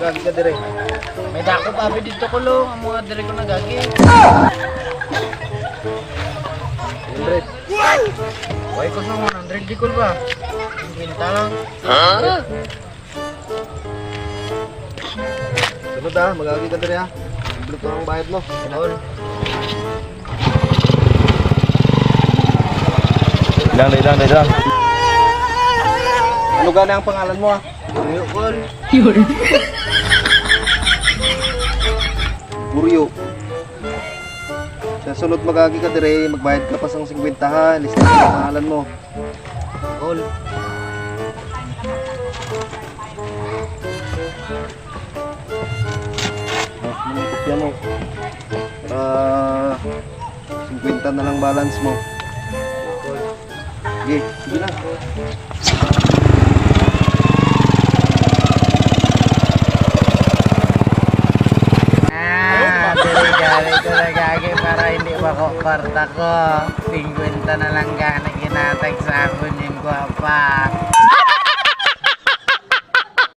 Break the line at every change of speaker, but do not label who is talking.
magagi ka dire.
May dako pa abi dito ko lo, ang mga dire ko nagagi.
100.
Why ko sa 100 di ko ba? Kwenta lang.
Sunod magagi ka dire ha. Luto ang bayad mo.
Kinol.
Dang.
Ano gana ang pangalan mo ha?
Buryo kol.
Buryo. Sa sunod magagi ka dire, magbayad ka pa sang 50 ha. Lista ang pangalan mo.
Kol.
Kopya mo. 50 na lang balance mo. Sige na.
Dali ko nagagi para hindi makokwarta ko. 50 na lang gana ginatag sa akunin ko pa.